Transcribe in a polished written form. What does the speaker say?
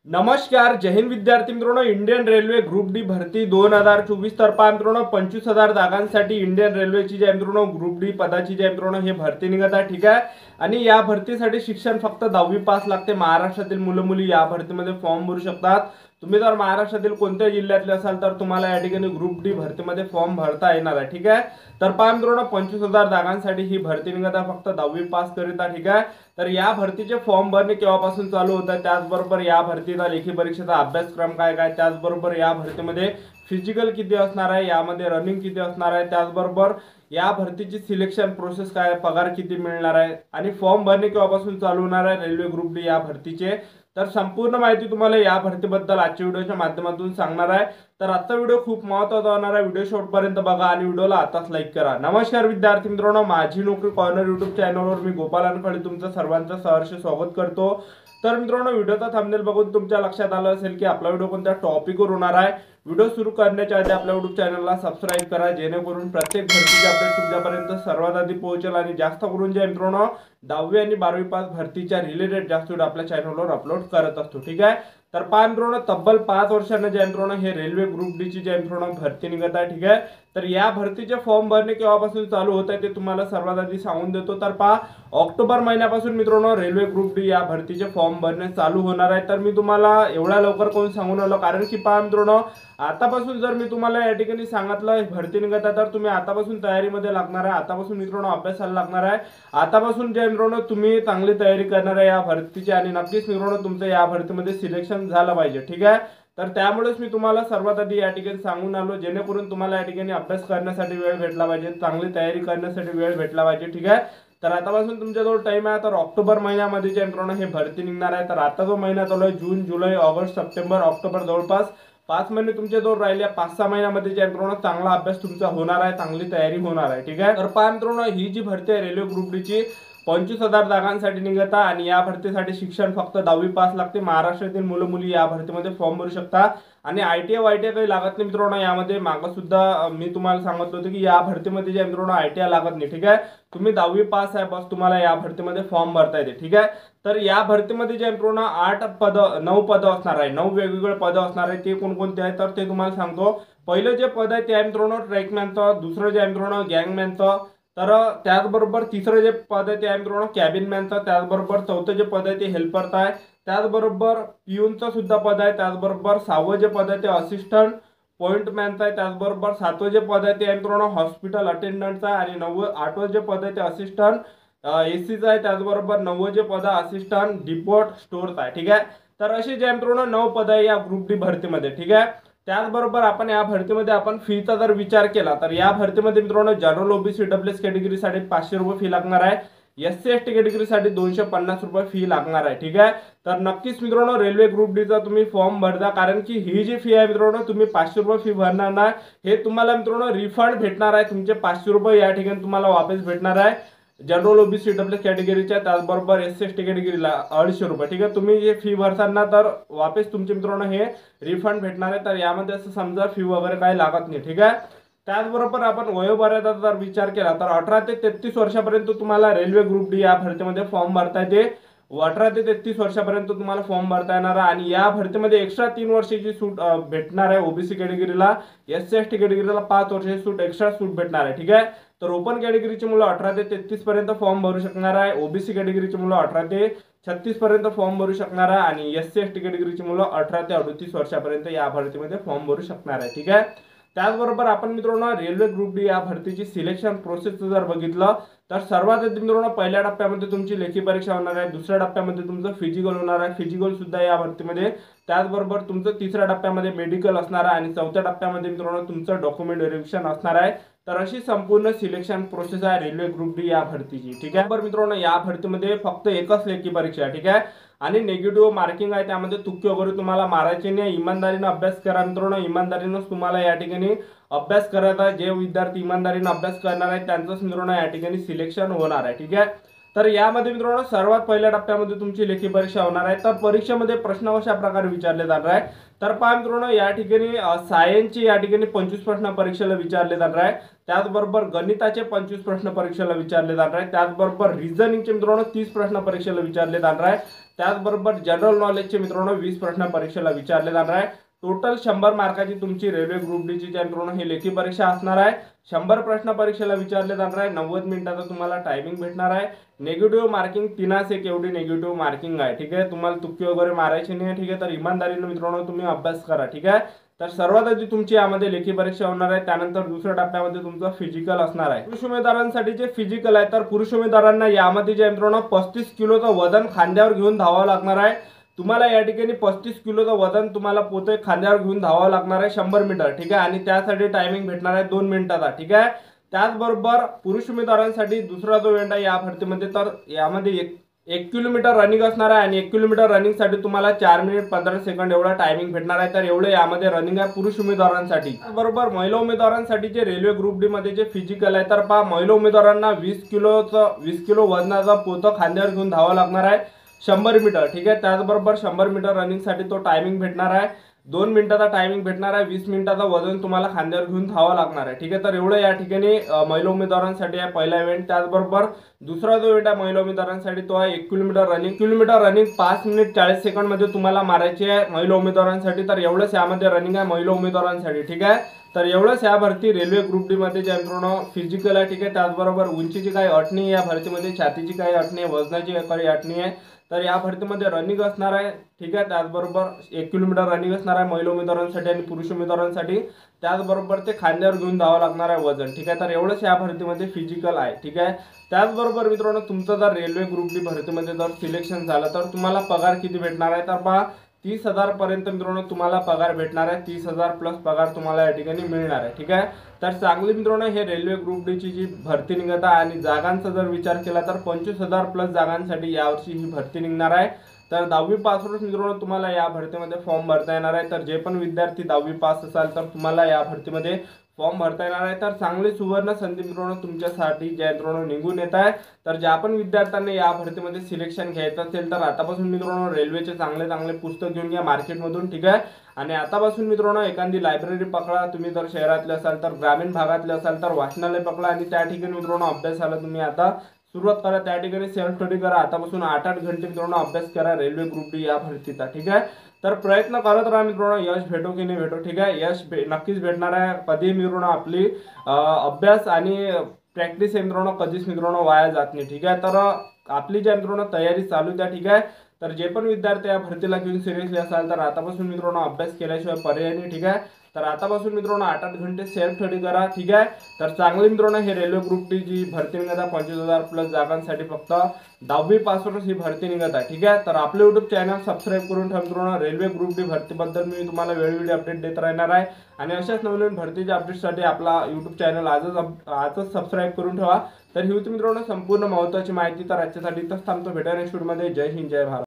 नमस्कार, जय हिंद विद्यार्थी मित्रांनो. इंडियन रेल्वे ग्रुप डी भरती 2024 तर पहा मित्रांनो 25,000 जागांसाठी इंडियन रेल्वेची जी आहे मित्रांनो ग्रुप डी पदाची जी आहे मित्रांनो हे भरती निघत आहे. ठीक आहे. आणि या भरतीसाठी शिक्षण फक्त 10वी पास लागते. महाराष्ट्रातील मुलं मुली या भरतीमध्ये फॉर्म भरू शकतात. तुम्ही जर महाराष्ट्रातील कोणत्याही जिल्ह्यातले असाल तर तुम्हाला या ठिकाणी ग्रुप डी भरतीमध्ये फॉर्म भरता येणार आहे. ठीक आहे. तर पहा मित्रांनो 25,000 जागांसाठी ही भरती निघत आहे फक्त 10वी पास करिता. ठीक आहे. तर या भरतीचे फॉर्म भरणे केव्हापासून चालू होत आहे, त्याचबरोबर या भरतीचा लेखी परीक्षेचा अभ्यासक्रम काय काय, त्याचबरोबर या भरतीमध्ये फिजिकल किती असणार आहे, यामध्ये रनिंग किती असणार आहे, त्याचबरोबर या भरतीची सिलेक्शन प्रोसेस काय, पगार किती मिळणार आहे आणि फॉर्म भरणे केव्हापासून चालू होणार आहे रेल्वे ग्रुप डी या भरतीचे, तर संपूर्ण माहिती तुम्हाला या भरतीबद्दल आजच्या व्हिडिओच्या माध्यमातून सांगणार आहे. तर आजचा व्हिडिओ खूप महत्त्वाचा होणार आहे. व्हिडिओ शेवटपर्यंत बघा आणि व्हिडिओला आताच लाईक करा. नमस्कार विद्यार्थी मित्रांनो, माझी नोकरी कॉर्नर यूट्यूब चॅनलवर मी गोपाल अनखळे तुमचं सर्वांचं सहर्ष स्वागत करतो. तर मित्रांनो व्हिडिओचा थंबनेल बघून तुमच्या लक्षात आलं असेल की आपला व्हिडिओ कोणत्या टॉपिकवर होणार आहे. व्हिडिओ सुरू करण्याच्या आधी आपल्या यूट्यूब चॅनलला सबस्क्राईब करा, जेणेकरून प्रत्येक भरतीचे अपडेट तुमच्यापर्यंत सर्वात आधी पोहोचेल आणि जास्त करून जे मित्रांनो 10वी आणि 12वी पास भरतीच्या रिलेटेड जास्त व्हिडिओ आपल्या चॅनलवर अपलोड करत असतो. ठीक आहे. तर पहा मित्रांनो तब्बल 5 वर्षांना जे मित्रांनो हे रेल्वे ग्रुप डी ची जे मित्रांनो भरती निघत आहे. ठीक आहे. तर या भरतीचे फॉर्म भरणे केव्हापासून चालू होत आहे ते तुम्हाला सर्वात आधी सांगून देतो. तर पहा ऑक्टोबर महिन्यापासून मित्रांनो रेल्वे ग्रुप डी या भरतीचे फॉर्म भरणे चालू होणार आहे. तर मी तुम्हाला एवढ्या लवकर कोण सांगून आलो, कारण की पहा मित्रांनो आतापासून जर मी तुम्हाला या ठिकाणी सांगितलं भरती निघत आहे तर तुम्ही आतापासून तयारीमध्ये लागणार आहे, आतापासून मित्रांनो अभ्यासाला लागणार आहे, आतापासून जे मित्रांनो तुम्ही चांगली तयारी करणार आहे या भरतीची आणि नक्कीच मित्रांनो तुमचं या भरतीमध्ये सिलेक्शन झालं पाहिजे. ठीक आहे. तर त्यामुळेच मी तुम्हाला सर्वात आधी या ठिकाणी सांगून आलो, जेणेकरून तुम्हाला या ठिकाणी अभ्यास करण्यासाठी वेळ भेटला पाहिजे, चांगली तयारी करण्यासाठी वेळ भेटला पाहिजे. ठीक आहे. तर आतापासून तुमच्याजवळ टाइम आहे. तर ऑक्टोबर महिन्यामध्ये जे मित्रांनो हे भरती निघणार आहे. तर आता जो महिना चालू आहे जून, जुलै, ऑगस्ट, सप्टेंबर, ऑक्टोबर, जवळपास 5 महिने तुमच्याजवळ राहिले. 5-6 महिन्यामध्ये जे मित्रांनो चांगला अभ्यास तुमचा होणार आहे, चांगली तयारी होणार आहे. ठीक आहे. तर पहा मित्रांनो ही जी भरती आहे रेल्वे ग्रुप डी ची 25,000 जागांसाठी निघत आहे आणि या भरतीसाठी शिक्षण फक्त 10वी पास लागते. महाराष्ट्रातील मुलं मुली या भरतीमध्ये फॉर्म भरू शकता आणि ITI वायटीआय काही लागत नाही मित्रांनो. यामध्ये मागं सुद्धा मी तुम्हाला सांगितलं होतं की या भरतीमध्ये जे मित्रांनो ITI लागत नाही. ठीक आहे. तुम्ही 10वी पास आहे बस तुम्हाला या भरतीमध्ये फॉर्म भरता येते. ठीक आहे. तर या भरतीमध्ये जे मित्रांनो 9 पद असणार आहे, 9 वेगवेगळे पद असणार आहे. ते कोणकोणते आहे तर ते तुम्हाला सांगतो. पहिलं जे पद आहे ते आहे मित्रांनो ट्रॅकमॅनचं, दुसरं जे आहे मित्रांनो गँगमॅनचं, तर त्याचबरोबर तिसरं जे पद आहे ते आहे मित्रांनो कॅबिनमॅनचं, त्याचबरोबर चौथं जे पद आहे ते हेल्परचं आहे, त्याचबरोबर पियूनचं सुद्धा पद आहे, त्याचबरोबर 6वं जे पद आहे ते असिस्टंट पॉइंटमॅनचं आहे, त्याचबरोबर 7वं जे पद आहे ते आहे मित्रांनो हॉस्पिटल अटेंडंटचं आहे आणि 8वं जे पद आहे ते असिस्टंट एसीचं आहे, त्याचबरोबर 9वं जे पद आहे असिस्टंट डिपोट स्टोअरचं आहे. ठीक आहे. तर असे जे मित्रांनो 9 पद आहे या ग्रुप डी भरतीमध्ये. ठीक आहे. त्याचबरोबर आपण या भरतीमध्ये आपण फीचा जर विचार केला तर या भरतीमध्ये मित्रांनो जनरल ओबीसी डब्ल्यूएस कॅटेगरीसाठी 500 रुपये फी लागणार आहे, SC ST कॅटेगरीसाठी 250 रुपये फी लागणार आहे. ठीक आहे. तर नक्कीच मित्रांनो रेल्वे ग्रुप डीचा तुम्ही फॉर्म भरता, कारण की ही जी फी आहे मित्रांनो तुम्ही 500 रुपये फी भरणार ना, हे तुम्हाला मित्रांनो रिफंड भेटणार आहे. तुमचे 500 रुपये या ठिकाणी तुम्हाला वापस भेटणार आहे जनरल ओबीसी डब्ल्यूएस कॅटेगरीच्या, त्याचबरोबर SC ST कॅटेगरीला 250 रुपये. ठीक आहे. तुम्ही जे फी भरताना तर वापस तुमचे मित्रांनो हे रिफंड भेटणार आहे. तर यामध्ये असं समजा फी वगैरे काही लागत नाही. ठीक आहे. त्याचबरोबर आपण वयोमर्यादा जर विचार केला तर 18 ते 33 वर्षापर्यंत तुम्हाला रेल्वे ग्रुप डी या भरतीमध्ये फॉर्म भरता येते. 18 ते 33 वर्षापर्यंत तुम्हाला फॉर्म भरता येणार आहे आणि या भरतीमध्ये एक्स्ट्रा 3 वर्षाची सूट भेटणार आहे. ओबीसी कॅटेगरीला, SC ST कॅटेगरीला 5 वर्षाची सूट, एक्स्ट्रा सूट भेटणार आहे. ठीक आहे. तर ओपन कॅटेगरीची मुलं 18 ते 33 पर्यंत फॉर्म भरू शकणार आहे, ओबीसी कॅटेगरीची मुलं 18 ते 36 पर्यंत फॉर्म भरू शकणार आहे आणि SC ST कॅटेगरीची मुलं 18 ते 38 वर्षापर्यंत या भरतीमध्ये फॉर्म भरू शकणार आहे. ठीक आहे. त्याचबरोबर आपण मित्रांनो रेल्वे ग्रुप डी या भरतीची सिलेक्शन प्रोसेस जर बघितलं तर सर्वात आधी मित्रांनो पहिल्या टप्प्यामध्ये तुमची लेखी परीक्षा होणार आहे, दुसऱ्या टप्प्यामध्ये तुमचं फिजिकल होणार आहे, फिजिकल सुद्धा या भरतीमध्ये, त्याचबरोबर तुमचं तिसऱ्या टप्प्यामध्ये मेडिकल असणार आहे आणि चौथ्या टप्प्यामध्ये मित्रांनो तुमचं डॉक्युमेंट व्हेरिफिकेशन असणार आहे. तर अशी संपूर्ण सिलेक्शन प्रोसेस आहे रेल्वे ग्रुप डी या भरतीची. ठीक आहे. बरं मित्रांनो या भरतीमध्ये फक्त एकच लेखी परीक्षा आहे. ठीक आहे. आणि निगेटिव्ह मार्किंग आहे, त्यामध्ये तुक्के वगैरे तुम्हाला मारायचे नाही. इमानदारीने अभ्यास करा मित्रांनो, इमानदारीनेच तुम्हाला या ठिकाणी अभ्यास करायचा. जे विद्यार्थी इमानदारीने अभ्यास करणार आहेत त्यांचंच मित्रांनो या ठिकाणी सिलेक्शन होणार आहे. ठीक आहे. तर यामध्ये मित्रांनो सर्वात पहिल्या टप्प्यामध्ये तुमची लेखी परीक्षा होणार आहे. तर परीक्षेमध्ये प्रश्न कशा प्रकारे विचारले जाणार आहे तर पहा मित्रांनो या ठिकाणी सायन्सची या ठिकाणी 25 प्रश्न परीक्षेला विचारले जाणार आहे, त्याचबरोबर गणिताचे 25 प्रश्न परीक्षेला विचारले जाणार आहे, त्याचबरोबर रिझनिंगचे मित्रांनो 30 प्रश्न परीक्षेला विचारले जाणार आहे, त्याचबरोबर जनरल नॉलेजचे मित्रांनो 20 प्रश्न परीक्षेला विचारले जाणार आहे। टोटल 100 मार्काची तुमची रेल्वे ग्रुप डी ची जी मित्रांनो ही लेखी परीक्षा असणार आहे। 100 प्रश्न परीक्षेला विचारले जाणार आहे। 90 मिनिटाचा तुम्हाला टायमिंग भेटणार आहे। नेगेटिव्ह मार्किंग 3 एवढी नेगेटिव्ह मार्किंग आहे, ठीक आहे। तुम्हाला तुक्के वगैरे मारायचे नाही, ठीक आहे। तर इमानदारीने मित्रांनो तुम्ही अभ्यास करा, ठीक आहे। तर सर्वात आधी तुमची यामध्ये लेखी परीक्षा होणार आहे, त्यानंतर दुसऱ्या टप्प्यामध्ये तुमचं फिजिकल असणार आहे। पुरुष उमेदवारांसाठी जे फिजिकल आहे, तर पुरुष उमेदवारांना यामध्ये जे मित्रांनो 35 किलोचं वजन खांद्यावर घेऊन धावावं लागणार आहे। तुम्हाला या ठिकाणी 35 किलोचं वजन तुम्हाला पोते खांद्यावर घेऊन धावावं लागणार आहे 100 मीटर, ठीक आहे। आणि त्यासाठी टायमिंग भेटणार आहे 2 मिनिटाचा, ठीक आहे। त्याचबरोबर पुरुष उमेदवारांसाठी दुसरा जो इव्हेंट आहे या भरतीमध्ये, तर यामध्ये 1 किलोमीटर रनिंग असणार आहे आणि 1 किलोमीटर रनिंग साठी तुम्हाला 4 मिनिट 15 सेकंड एवढा टायमिंग भेटणार आहे। तर एवढे यामध्ये रनिंग आहे पुरुष उमेदवारांसाठी। बरोबर महिला उमेदवारांसाठी जे रेल्वे ग्रुप डी मध्ये जे फिजिकल आहे, तर पहा महिला उमेदवारांना 20 किलो वजनाचा पोतं खांद्यावर घेऊन धावावं लागणार आहे 100 मीटर, ठीक आहे। त्याचबरोबर 100 मीटर रनिंग साठी तो टायमिंग भेटणार आहे 2 मिनिटाचा टायमिंग भेटणार आहे। 20 मिनिटाचा वजन तुम्हाला खांद्यावर घेऊन धावावं लागणार आहे, ठीक आहे। तर एवढं या ठिकाणी महिला उमेदवारांसाठी आहे पहिला इव्हेंट। त्याचबरोबर दुसरा जो इव्हेंट आहे महिला उमेदवारांसाठी तो आहे 1 किलोमीटर रनिंग 5 मिनिट 40 सेकंड मध्ये तुम्हाला मारायची आहे महिला उमेदवारांसाठी। तर एवढंच यामध्ये रनिंग आहे महिला उमेदवारांसाठी, ठीक आहे। तर एवढंच या भरती रेल्वे ग्रुप डी मध्ये जे मित्रांनो फिजिकल आहे, ठीक आहे। त्याचबरोबर उंचीची काही अट नाही या भरतीमध्ये, छातीची काही अट नाही, वजनाची काही अट नाही आहे। तर या भरतीमध्ये रनिंग असणार आहे, ठीक आहे। त्याचबरोबर 1 किलोमीटर रनिंग असणार आहे महिला उमेदवारांसाठी आणि पुरुष उमेदवारांसाठी। त्याचबरोबर ते खांद्यावर घेऊन धावावं लागणार आहे वजन, ठीक आहे। तर एवढंच या भरतीमध्ये फिजिकल आहे, ठीक आहे। त्याचबरोबर मित्रांनो तुमचं जर रेल्वे ग्रुप डी भरतीमध्ये जर सिलेक्शन झालं तर तुम्हाला पगार किती भेटणार आहे, तर पहा 30,000 पर्यंत मित्रांनो तुम्हाला पगार भेटणार आहे। 30,000 प्लस पगार तुम्हाला या ठिकाणी मिळणार आहे, ठीक आहे। तर चांगली मित्रांनो हे रेल्वे ग्रुप डी ची जी भरती निघत आहे आणि जागांचा जर विचार केला तर 25,000 प्लस जागांसाठी यावर्षी ही भरती निघणार आहे। तर 10वी पासूनच मित्रांनो तुम्हाला या भरतीमध्ये फॉर्म भरता येणार आहे। तर जे पण विद्यार्थी 10वी पास असाल तर तुम्हाला या भरतीमध्ये फॉर्म भरता येणार आहे। तर चांगली सुवर्ण संधी मित्रांनो तुमच्यासाठी ज्या मित्रांनो निघून येत आहे। तर ज्या पण विद्यार्थ्यांना या भरतीमध्ये सिलेक्शन घ्यायचं असेल तर आतापासून मित्रांनो रेल्वेचे चांगले पुस्तक घेऊन घ्या मार्केटमधून, ठीक आहे। आणि आतापासून मित्रांनो एखादी लायब्ररी पकडा, तुम्ही जर शहरातले असाल तर, ग्रामीण भागातले असाल तर वाचनालय पकडा आणि त्या ठिकाणी मित्रांनो अभ्यासाला तुम्ही आता सुरुवात करा। त्या ठिकाणी सेल्फ स्टडी करा, आतापासून 8-8 घंटे मित्रांनो अभ्यास करा रेल्वे ग्रुप डी या भरतीचा, ठीक आहे। तर प्रयत्न करत राहा मित्रांनो, यश भेटो की नाही भेटो, ठीक आहे। यश नक्कीच भेटणार आहे। कधी मित्रांनो आपली अभ्यास आणि प्रॅक्टिस मित्रांनो कधीच मित्रांनो वाया जात नाही, ठीक आहे। तर आपली ज्या मित्रांनो तयारी चालू द्या, ठीक आहे। तर जे पण विद्यार्थी या भरतीला घेऊन सिरियसली असाल तर आतापासून मित्रांनो अभ्यास केल्याशिवाय पर्याय नाही, ठीक आहे। तर आतापासून मित्रांनो 8-8 घंटे सेल्फ स्टडी करा, ठीक आहे। तर चांगली मित्रांनो हे रेल्वे ग्रुप डी जी भरती निघत आहे 25,000 प्लस जागांसाठी फक्त 10वी पासूनच ही भरती निघत आहे, ठीक आहे। तर आपले YouTube चॅनल सबस्क्राईब करून ठेवा मित्रांनो। रेल्वे ग्रुप डी भरतीबद्दल मी तुम्हाला वेळोवेळी अपडेट देत राहणार आहे आणि अशाच नवीन भरतीच्या अपडेटसाठी आपला YouTube चॅनल आजच सबस्क्राईब करून ठेवा। तर ही होती मित्रांनो संपूर्ण महत्त्वाची माहिती। तर आजच्यासाठी इथंच थांबतो, भेटूया नेक्स्ट व्हिडिओमध्ये। जय हिंद, जय भारत।